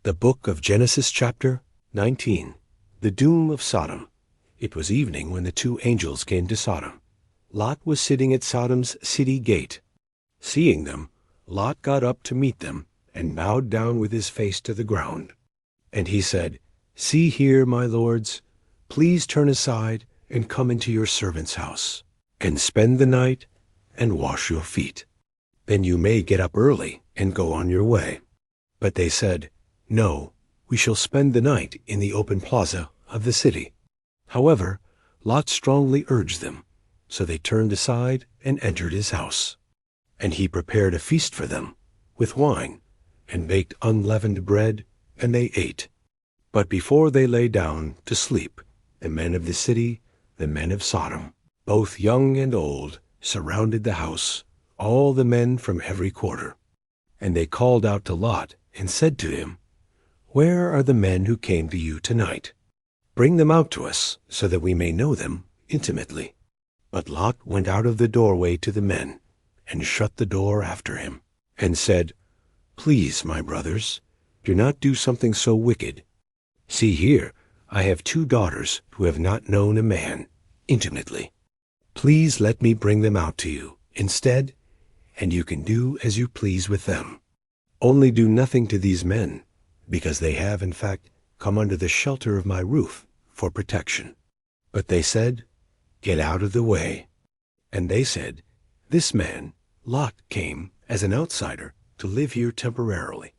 The book of Genesis chapter 19. The doom of Sodom. It was evening when the two angels came to Sodom. Lot was sitting at Sodom's city gate. Seeing them, Lot got up to meet them and bowed down with his face to the ground. And he said, "See here, my lords, please turn aside and come into your servant's house, and spend the night and wash your feet. Then you may get up early and go on your way." But they said, "No, we shall spend the night in the open plaza of the city." However, Lot strongly urged them, so they turned aside and entered his house. And he prepared a feast for them, with wine, and baked unleavened bread, and they ate. But before they lay down to sleep, the men of the city, the men of Sodom, both young and old, surrounded the house, all the men from every quarter. And they called out to Lot and said to him, "Where are the men who came to you tonight? Bring them out to us, so that we may know them intimately." But Lot went out of the doorway to the men, and shut the door after him, and said, "Please, my brothers, do not do something so wicked. See here, I have 2 daughters who have not known a man intimately. Please let me bring them out to you instead, and you can do as you please with them. Only do nothing to these men, because they have in fact come under the shelter of my roof for protection." But they said, "Get out of the way." And they said, "This man, Lot, came as an outsider to live here temporarily,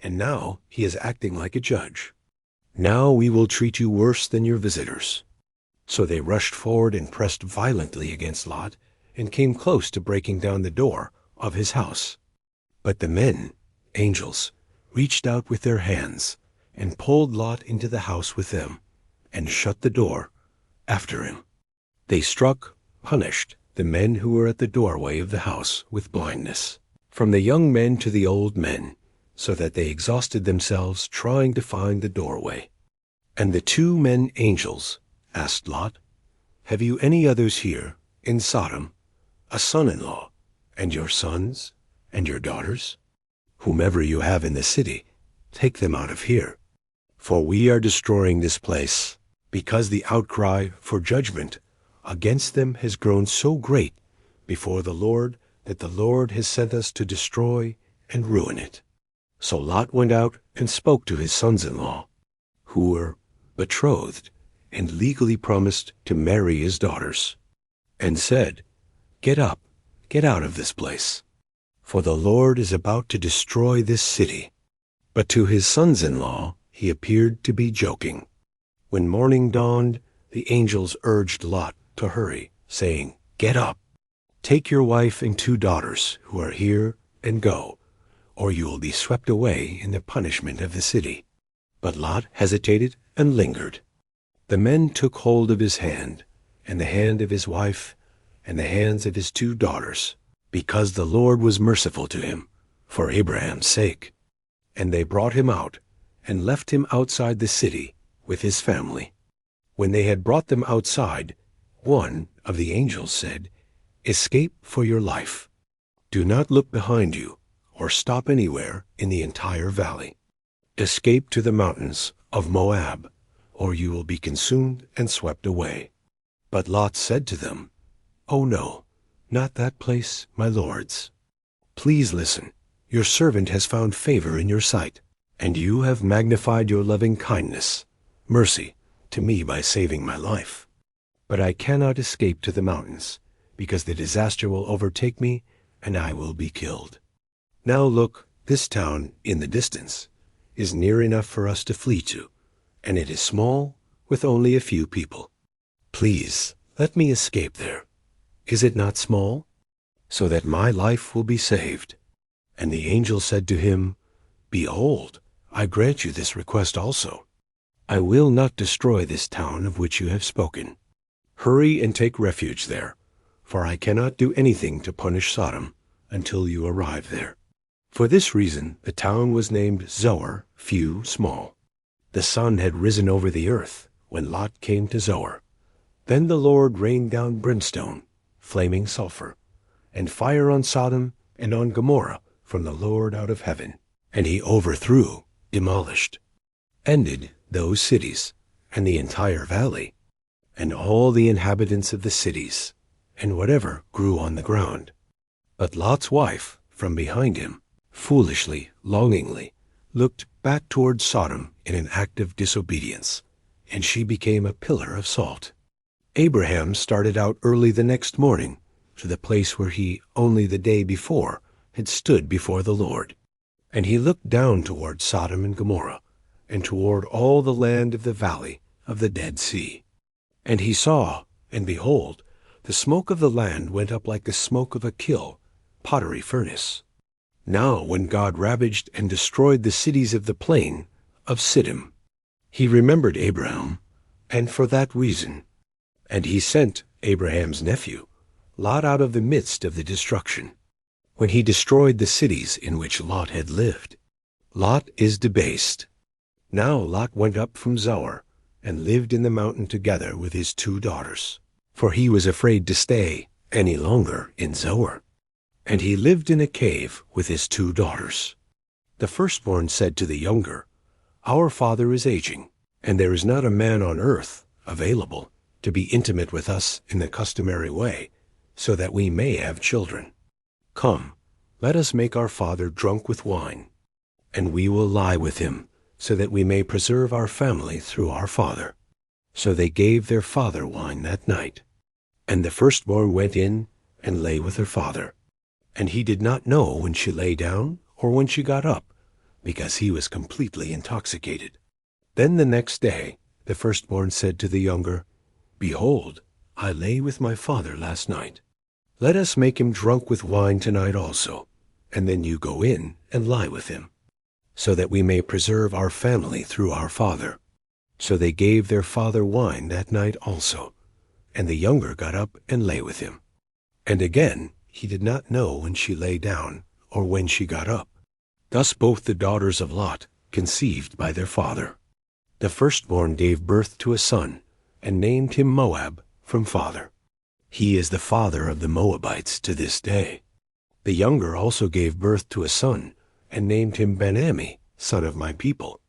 and now he is acting like a judge. Now we will treat you worse than your visitors." So they rushed forward and pressed violently against Lot, and came close to breaking down the door of his house. But the men, angels, reached out with their hands, and pulled Lot into the house with them, and shut the door after him. They struck, punished, the men who were at the doorway of the house with blindness, from the young men to the old men, so that they exhausted themselves trying to find the doorway. And the 2 men angels asked Lot, "Have you any others here in Sodom, a son-in-law, and your sons, and your daughters? Whomever you have in the city, take them out of here. For we are destroying this place, because the outcry for judgment against them has grown so great before the Lord that the Lord has sent us to destroy and ruin it." So Lot went out and spoke to his sons-in-law, who were betrothed and legally promised to marry his daughters, and said, "Get up, get out of this place, for the Lord is about to destroy this city." But to his sons-in-law he appeared to be joking. When morning dawned, the angels urged Lot to hurry, saying, "Get up, take your wife and 2 daughters who are here and go, or you will be swept away in the punishment of the city." But Lot hesitated and lingered. The men took hold of his hand, and the hand of his wife, and the hands of his 2 daughters, because the Lord was merciful to him, for Abraham's sake. And they brought him out, and left him outside the city with his family. When they had brought them outside, one of the angels said, "Escape for your life. Do not look behind you, or stop anywhere in the entire valley. Escape to the mountains of Moab, or you will be consumed and swept away." But Lot said to them, "Oh no, not that place, my lords. Please listen. Your servant has found favor in your sight, and you have magnified your loving kindness, mercy, to me by saving my life. But I cannot escape to the mountains, because the disaster will overtake me, and I will be killed. Now look, this town in the distance is near enough for us to flee to, and it is small, with only a few people. Please, let me escape there. Is it not small? So that my life will be saved." And the angel said to him, "Behold, I grant you this request also. I will not destroy this town of which you have spoken. Hurry and take refuge there, for I cannot do anything to punish Sodom until you arrive there." For this reason the town was named Zoar, few, small. The sun had risen over the earth when Lot came to Zoar. Then the Lord rained down brimstone, flaming sulfur, and fire on Sodom and on Gomorrah from the Lord out of heaven. And he overthrew demolished, ended those cities, and the entire valley, and all the inhabitants of the cities, and whatever grew on the ground. But Lot's wife, from behind him, foolishly, longingly, looked back toward Sodom in an act of disobedience, and she became a pillar of salt. Abraham started out early the next morning to the place where he, only the day before, had stood before the Lord. And he looked down toward Sodom and Gomorrah, and toward all the land of the valley of the Dead Sea. And he saw, and behold, the smoke of the land went up like the smoke of a kiln, pottery furnace. Now when God ravaged and destroyed the cities of the plain of Sodom, he remembered Abraham, and for that reason. And he sent Abraham's nephew, Lot, out of the midst of the destruction, when he destroyed the cities in which Lot had lived. Lot is debased. Now Lot went up from Zoar, and lived in the mountain together with his 2 daughters, for he was afraid to stay any longer in Zoar. And he lived in a cave with his 2 daughters. The firstborn said to the younger, "Our father is aging, and there is not a man on earth available to be intimate with us in the customary way, so that we may have children. Come, let us make our father drunk with wine, and we will lie with him, so that we may preserve our family through our father." So they gave their father wine that night. And the firstborn went in and lay with her father. And he did not know when she lay down or when she got up, because he was completely intoxicated. Then the next day the firstborn said to the younger, "Behold, I lay with my father last night. Let us make him drunk with wine tonight also, and then you go in and lie with him, so that we may preserve our family through our father." So they gave their father wine that night also, and the younger got up and lay with him. And again he did not know when she lay down or when she got up. Thus both the daughters of Lot conceived by their father. The firstborn gave birth to a son, and named him Moab from father. He is the father of the Moabites to this day. The younger also gave birth to a son, and named him Ben-Ammi, son of my people.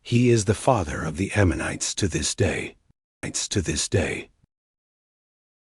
He is the father of the Ammonites to this day.